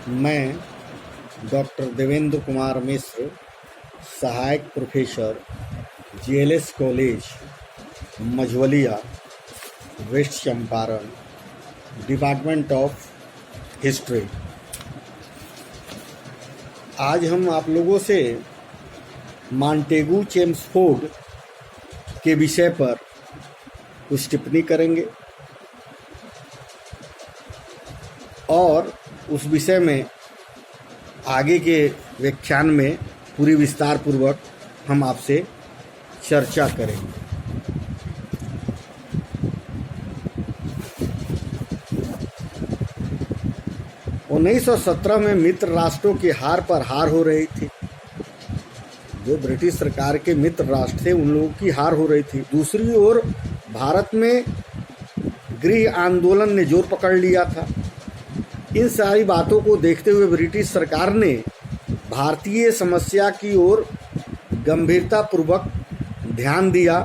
मैं डॉक्टर देवेंद्र कुमार मिश्र, सहायक professor, GLS college Majhaulia, west Champaran, department of history. आज हम आप लोगों से मॉन्टेगू चेम्सफोर्ड के विषय पर कुछ टिप्पणी करेंगे और उस विषय में आगे के व्याख्यान में पूरी विस्तार पूर्वक हम आपसे चर्चा करेंगे। उन्नीस 1917 में मित्र राष्ट्रों की हार पर हार हो रही थी। जो ब्रिटिश सरकार के मित्र राष्ट्र थे उन लोगों की हार हो रही थी। दूसरी ओर भारत में गृह आंदोलन ने जोर पकड़ लिया था। इन सारी बातों को देखते हुए ब्रिटिश सरकार ने भारतीय समस्या की ओर गंभीरतापूर्वक ध्यान दिया।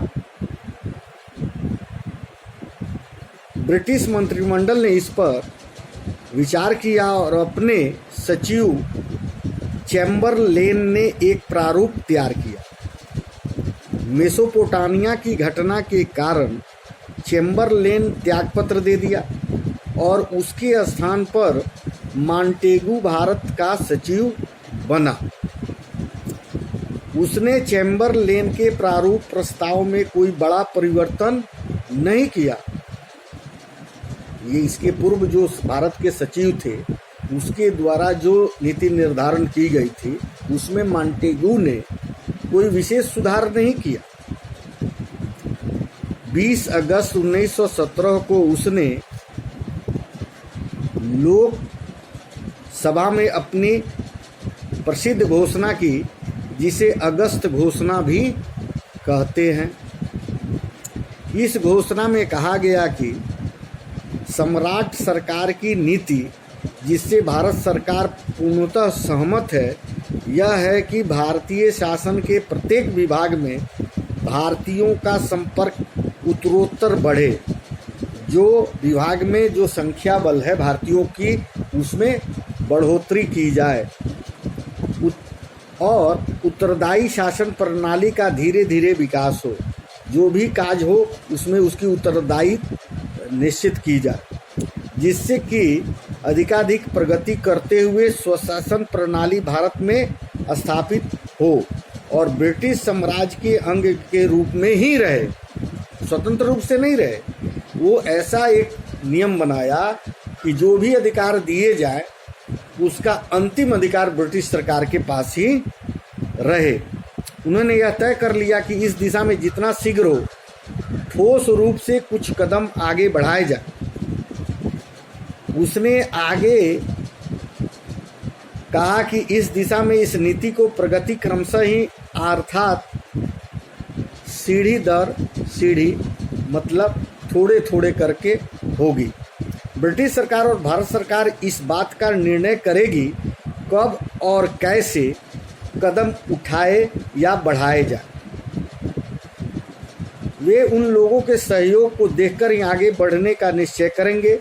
ब्रिटिश मंत्रिमंडल ने इस पर विचार किया और अपने सचिव चैम्बरलेन ने एक प्रारूप तैयार किया। मेसोपोटामिया की घटना के कारण चैम्बरलेन त्यागपत्र दे दिया और उसके स्थान पर मॉन्टेगू भारत का सचिव बना। उसने चैम्बरलेन के प्रारूप प्रस्ताव में कोई बड़ा परिवर्तन नहीं किया। ये इसके पूर्व जो भारत के सचिव थे उसके द्वारा जो नीति निर्धारण की गई थी उसमें मॉन्टेगू ने कोई विशेष सुधार नहीं किया। 20 अगस्त 1917 को उसने लोक सभा में अपनी प्रसिद्ध घोषणा की, जिसे अगस्त घोषणा भी कहते हैं। इस घोषणा में कहा गया कि सम्राट सरकार की नीति, जिससे भारत सरकार पूर्णतः सहमत है, यह है कि भारतीय शासन के प्रत्येक विभाग में भारतीयों का संपर्क उत्तरोत्तर बढ़े। जो विभाग में जो संख्या बल है भारतीयों की उसमें बढ़ोतरी की जाए और उत्तरदायी शासन प्रणाली का धीरे धीरे विकास हो। जो भी काज हो उसमें उसकी उत्तरदायी निश्चित की जाए, जिससे कि अधिकाधिक प्रगति करते हुए स्वशासन प्रणाली भारत में स्थापित हो और ब्रिटिश साम्राज्य के अंग के रूप में ही रहे, स्वतंत्र रूप से नहीं रहे। वो ऐसा एक नियम बनाया कि जो भी अधिकार दिए जाए उसका अंतिम अधिकार ब्रिटिश सरकार के पास ही रहे। उन्होंने यह तय कर लिया कि इस दिशा में जितना शीघ्र हो ठोस रूप से कुछ कदम आगे बढ़ाए जाए। उसने आगे कहा कि इस दिशा में इस नीति को प्रगति क्रमशः ही अर्थात सीढ़ी दर सीढ़ी मतलब थोड़े थोड़े करके होगी। ब्रिटिश सरकार और भारत सरकार इस बात का निर्णय करेगी कब और कैसे कदम उठाए या बढ़ाए जाए। वे उन लोगों के सहयोग को देखकर ही आगे बढ़ने का निश्चय करेंगे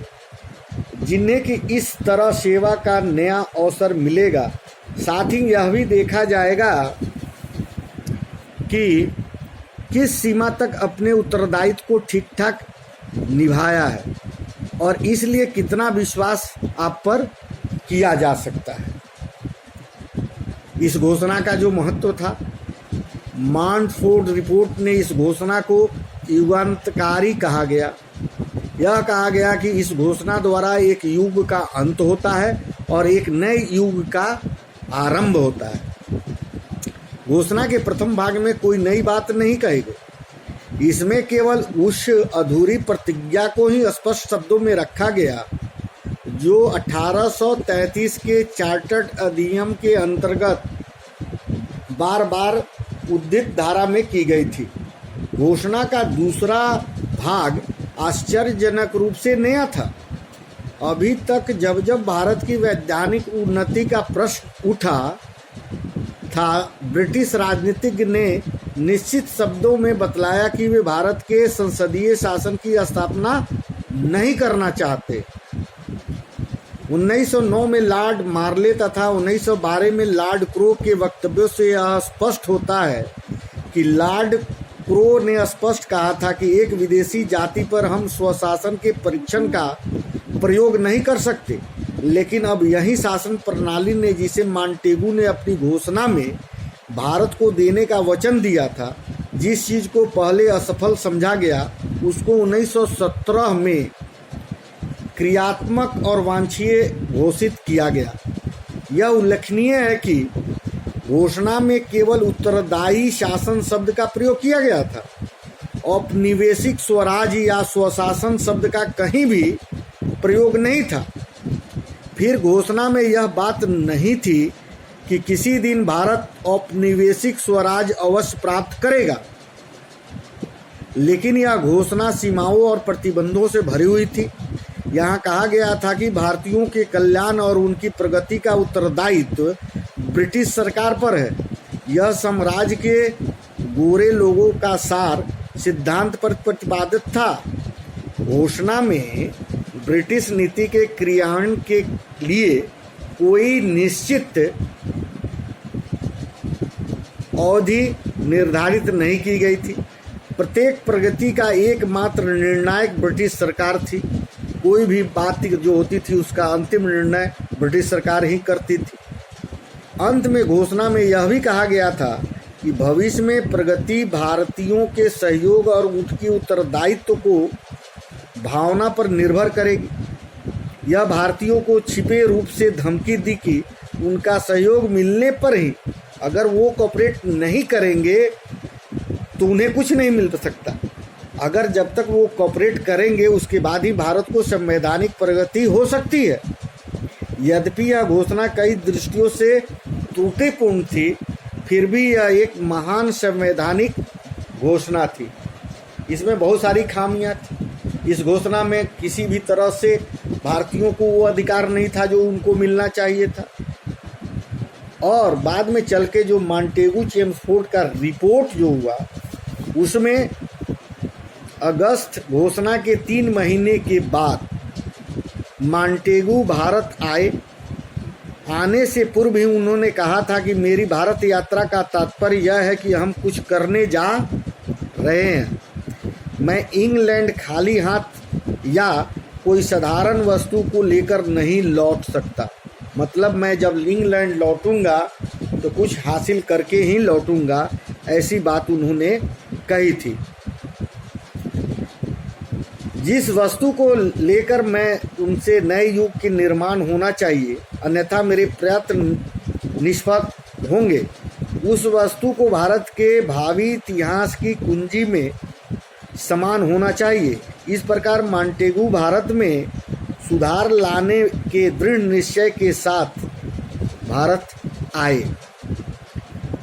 जिन्हें कि इस तरह सेवा का नया अवसर मिलेगा। साथ ही यह भी देखा जाएगा कि किस सीमा तक अपने उत्तरदायित्व को ठीक ठाक निभाया है और इसलिए कितना विश्वास आप पर किया जा सकता है। इस घोषणा का जो महत्व था, मॉन्टफोर्ड रिपोर्ट ने इस घोषणा को युगांतकारी कहा गया। यह कहा गया कि इस घोषणा द्वारा एक युग का अंत होता है और एक नए युग का आरंभ होता है। घोषणा के प्रथम भाग में कोई नई बात नहीं कही गई। इसमें केवल उस अधूरी प्रतिज्ञा को ही स्पष्ट शब्दों में रखा गया जो 1833 के चार्टर्ड अधिनियम के अंतर्गत बार बार उद्धृत धारा में की गई थी। घोषणा का दूसरा भाग आश्चर्यजनक रूप से नया था। अभी तक जब जब भारत की वैधानिक उन्नति का प्रश्न उठा था, ब्रिटिश राजनीतिज्ञ ने निश्चित शब्दों में बतलाया कि वे भारत के संसदीय शासन की स्थापना नहीं करना चाहते। 1909 में लॉर्ड मार्ले तथा 1912 में लॉर्ड क्रो के वक्तव्यों से यह स्पष्ट होता है कि लॉर्ड क्रो ने स्पष्ट कहा था कि एक विदेशी जाति पर हम स्वशासन के परीक्षण का प्रयोग नहीं कर सकते, लेकिन अब यही शासन प्रणाली ने, जिसे मॉन्टेगू ने अपनी घोषणा में भारत को देने का वचन दिया था, जिस चीज़ को पहले असफल समझा गया, उसको 1917 में क्रियात्मक और वांछनीय घोषित किया गया। यह उल्लेखनीय है कि घोषणा में केवल उत्तरदायी शासन शब्द का प्रयोग किया गया था। औपनिवेशिक स्वराज या स्वशासन शब्द का कहीं भी प्रयोग नहीं था। फिर घोषणा में यह बात नहीं थी कि किसी दिन भारत औपनिवेशिक स्वराज अवश्य प्राप्त करेगा, लेकिन यह घोषणा सीमाओं और प्रतिबंधों से भरी हुई थी। यहाँ कहा गया था कि भारतीयों के कल्याण और उनकी प्रगति का उत्तरदायित्व ब्रिटिश सरकार पर है। यह साम्राज्य के गोरे लोगों का सार सिद्धांत पर प्रतिपादित था। घोषणा में ब्रिटिश नीति के क्रियान्वयन के लिए कोई निश्चित अवधि निर्धारित नहीं की गई थी। प्रत्येक प्रगति का एकमात्र निर्णायक ब्रिटिश सरकार थी। कोई भी बात जो होती थी उसका अंतिम निर्णय ब्रिटिश सरकार ही करती थी। अंत में घोषणा में यह भी कहा गया था कि भविष्य में प्रगति भारतीयों के सहयोग और उनकी उत्तरदायित्व को भावना पर निर्भर करेगी। यह भारतीयों को छिपे रूप से धमकी दी कि उनका सहयोग मिलने पर ही, अगर वो कोऑपरेट नहीं करेंगे तो उन्हें कुछ नहीं मिल सकता। अगर जब तक वो कोऑपरेट करेंगे उसके बाद ही भारत को संवैधानिक प्रगति हो सकती है। यद्यपि यह घोषणा कई दृष्टियों से त्रुटिपूर्ण थी, फिर भी यह एक महान संवैधानिक घोषणा थी। इसमें बहुत सारी खामियां थी। इस घोषणा में किसी भी तरह से भारतीयों को वो अधिकार नहीं था जो उनको मिलना चाहिए था। और बाद में चल के जो मॉन्टेगू चेम्सफोर्ड का रिपोर्ट जो हुआ, उसमें अगस्त घोषणा के 3 महीने के बाद मॉन्टेगू भारत आए। आने से पूर्व ही उन्होंने कहा था कि मेरी भारत यात्रा का तात्पर्य यह है कि हम कुछ करने जा रहे हैं। मैं इंग्लैंड खाली हाथ या कोई साधारण वस्तु को लेकर नहीं लौट सकता। मतलब मैं जब इंग्लैंड लौटूंगा तो कुछ हासिल करके ही लौटूंगा, ऐसी बात उन्होंने कही थी। जिस वस्तु को लेकर मैं उनसे नए युग के निर्माण होना चाहिए, अन्यथा मेरे प्रयत्न निष्फल होंगे, उस वस्तु को भारत के भावी इतिहास की कुंजी में समान होना चाहिए। इस प्रकार मॉन्टेगू भारत में सुधार लाने के दृढ़ निश्चय के साथ भारत आए।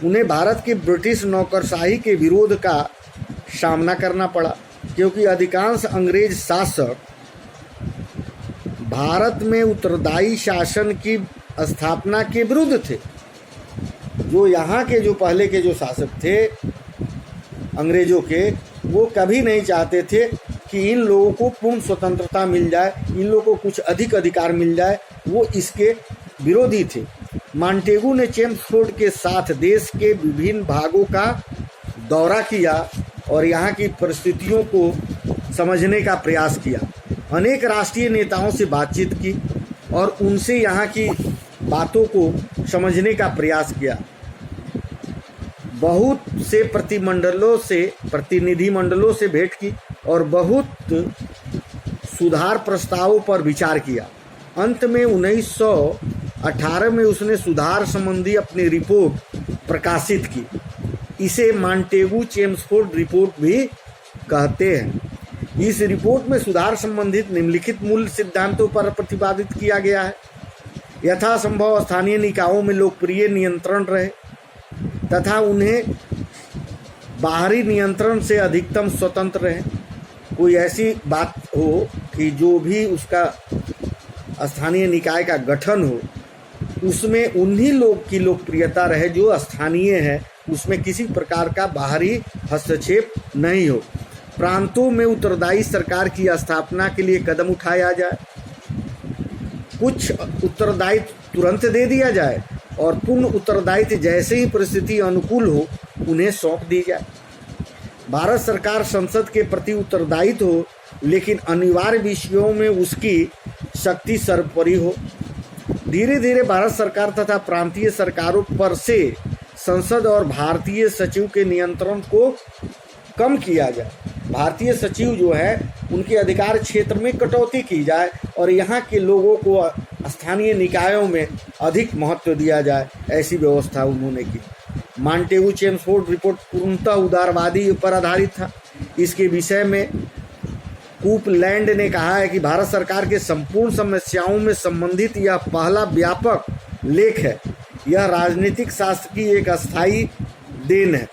उन्हें भारत की ब्रिटिश नौकरशाही के विरोध का सामना करना पड़ा, क्योंकि अधिकांश अंग्रेज शासक भारत में उत्तरदायी शासन की स्थापना के विरुद्ध थे। जो यहाँ के जो पहले के जो शासक थे अंग्रेजों के, वो कभी नहीं चाहते थे कि इन लोगों को पूर्ण स्वतंत्रता मिल जाए, इन लोगों को कुछ अधिक अधिकार मिल जाए। वो इसके विरोधी थे। मॉन्टेगू ने चेम्सफोर्ड के साथ देश के विभिन्न भागों का दौरा किया और यहाँ की परिस्थितियों को समझने का प्रयास किया। अनेक राष्ट्रीय नेताओं से बातचीत की और उनसे यहाँ की बातों को समझने का प्रयास किया। बहुत से प्रतिनिधिमंडलों से भेंट की और बहुत सुधार प्रस्तावों पर विचार किया। अंत में 1918 में उसने सुधार संबंधी अपनी रिपोर्ट प्रकाशित की। इसे मॉन्टेगू चेम्सफोर्ड रिपोर्ट भी कहते हैं। इस रिपोर्ट में सुधार संबंधित निम्नलिखित मूल सिद्धांतों पर प्रतिपादित किया गया है। यथासंभव स्थानीय निकायों में लोकप्रिय नियंत्रण रहे तथा उन्हें बाहरी नियंत्रण से अधिकतम स्वतंत्र रहे। कोई ऐसी बात हो कि जो भी उसका स्थानीय निकाय का गठन हो, उसमें उन्हीं लोग की लोकप्रियता रहे जो स्थानीय है, उसमें किसी प्रकार का बाहरी हस्तक्षेप नहीं हो। प्रांतों में उत्तरदायी सरकार की स्थापना के लिए कदम उठाया जाए। कुछ उत्तरदायित्व तुरंत दे दिया जाए और पूर्ण उत्तरदायित्व जैसे ही परिस्थिति अनुकूल हो उन्हें सौंप दी जाए। भारत सरकार संसद के प्रति उत्तरदायित्व हो, लेकिन अनिवार्य विषयों में उसकी शक्ति सर्वोपरि हो। धीरे धीरे भारत सरकार तथा प्रांतीय सरकारों पर से संसद और भारतीय सचिव के नियंत्रण को कम किया जाए। भारतीय सचिव जो है उनके अधिकार क्षेत्र में कटौती की जाए और यहाँ के लोगों को स्थानीय निकायों में अधिक महत्व दिया जाए, ऐसी व्यवस्था उन्होंने की। मॉन्टेगू चेम्सफोर्ड रिपोर्ट पूर्णतः उदारवादी पर आधारित था। इसके विषय में कूपलैंड ने कहा है कि भारत सरकार के संपूर्ण समस्याओं में संबंधित यह पहला व्यापक लेख है। यह राजनीतिक शास्त्र की एक अस्थायी देन है।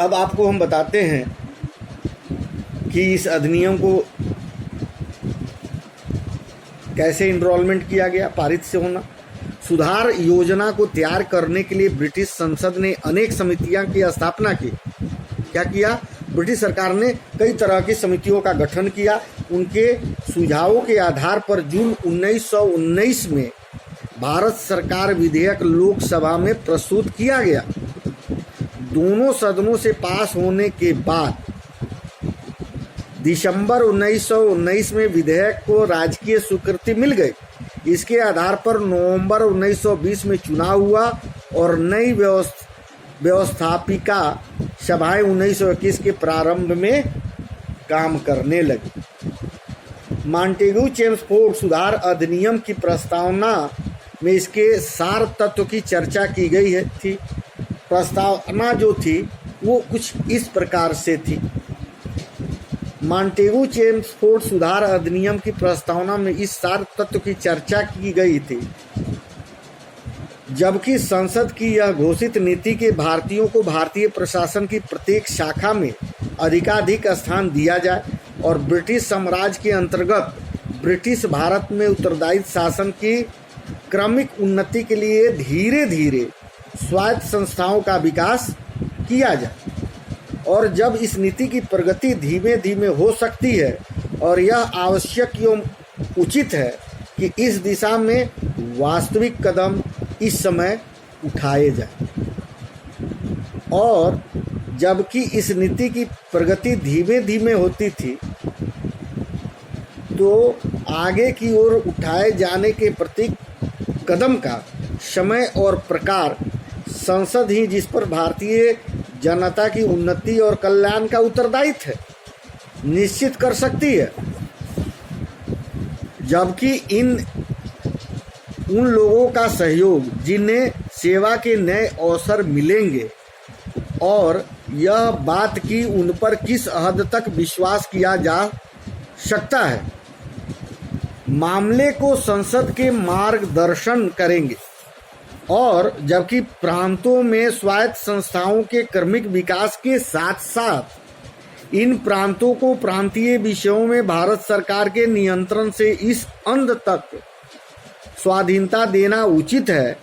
अब आपको हम बताते हैं कि इस अधिनियम को कैसे इनरोलमेंट किया गया, पारित से होना। सुधार योजना को तैयार करने के लिए ब्रिटिश संसद ने अनेक समितियां की स्थापना की। क्या किया? ब्रिटिश सरकार ने कई तरह की समितियों का गठन किया। उनके सुझावों के आधार पर जून 1919 में भारत सरकार विधेयक लोकसभा में प्रस्तुत किया गया। दोनों सदनों से पास होने के बाद दिसंबर 1919 में विधेयक को राजकीय स्वीकृति मिल गई। इसके आधार पर नवंबर 1920 में चुनाव हुआ और नई व्यवस्थापिका सभाएं 1921 के प्रारंभ में काम करने लगी। मॉन्टेगू चेम्सफोर्ड सुधार अधिनियम की प्रस्तावना में इसके सार तत्व की चर्चा की गई थी। प्रस्तावना जो थी वो कुछ इस प्रकार से थी। मॉन्टेगू चेम्सफोर्ड सुधार अधिनियम की प्रस्तावना में इस सार तत्व की चर्चा की गई थी, जबकि संसद की यह घोषित नीति के भारतीयों को भारतीय प्रशासन की प्रत्येक शाखा में अधिकाधिक स्थान दिया जाए और ब्रिटिश साम्राज्य के अंतर्गत ब्रिटिश भारत में उत्तरदायित्व शासन की क्रमिक उन्नति के लिए धीरे धीरे स्वायत्त संस्थाओं का विकास किया जाए। और जब इस नीति की प्रगति धीमे धीमे हो सकती है और यह आवश्यक एवं उचित है कि इस दिशा में वास्तविक कदम इस समय उठाए जाए। और जबकि इस नीति की प्रगति धीमे धीमे होती थी, तो आगे की ओर उठाए जाने के प्रत्येक कदम का समय और प्रकार संसद ही, जिस पर भारतीय जनता की उन्नति और कल्याण का उत्तरदायित्व है, निश्चित कर सकती है। जबकि उन लोगों का सहयोग जिन्हें सेवा के नए अवसर मिलेंगे और यह बात कि उन पर किस हद तक विश्वास किया जा सकता है, मामले को संसद के मार्गदर्शन करेंगे। और जबकि प्रांतों में स्वायत्त संस्थाओं के क्रमिक विकास के साथ साथ इन प्रांतों को प्रांतीय विषयों में भारत सरकार के नियंत्रण से इस अंत तक स्वाधीनता देना उचित है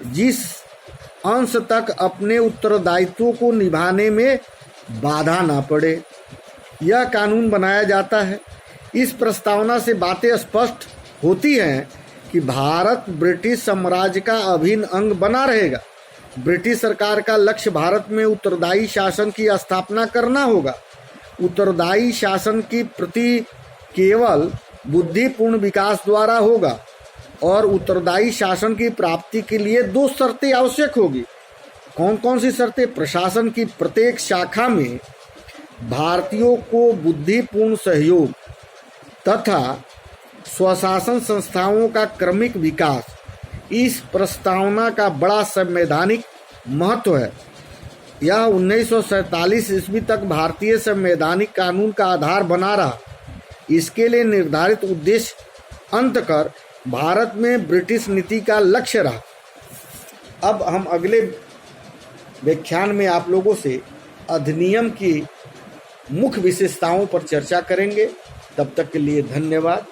जिस अंश तक अपने उत्तरदायित्वों को निभाने में बाधा ना पड़े, यह कानून बनाया जाता है। इस प्रस्तावना से बातें स्पष्ट होती हैं कि भारत ब्रिटिश साम्राज्य का अभिन्न अंग बना रहेगा। ब्रिटिश सरकार का लक्ष्य भारत में उत्तरदायी शासन की स्थापना करना होगा। उत्तरदायी शासन की प्रति केवल बुद्धिपूर्ण विकास द्वारा होगा और उत्तरदायी शासन की प्राप्ति के लिए दो शर्तें आवश्यक होगी। कौन कौन सी शर्तें? प्रशासन की प्रत्येक शाखा में भारतीयों को बुद्धिपूर्ण सहयोग तथा स्वशासन संस्थाओं का क्रमिक विकास। इस प्रस्तावना का बड़ा संवैधानिक महत्व है। यह 1947 ईस्वी तक भारतीय संवैधानिक कानून का आधार बना रहा। इसके लिए निर्धारित उद्देश्य अंततः भारत में ब्रिटिश नीति का लक्ष्य रहा। अब हम अगले व्याख्यान में आप लोगों से अधिनियम की मुख्य विशेषताओं पर चर्चा करेंगे। तब तक के लिए धन्यवाद।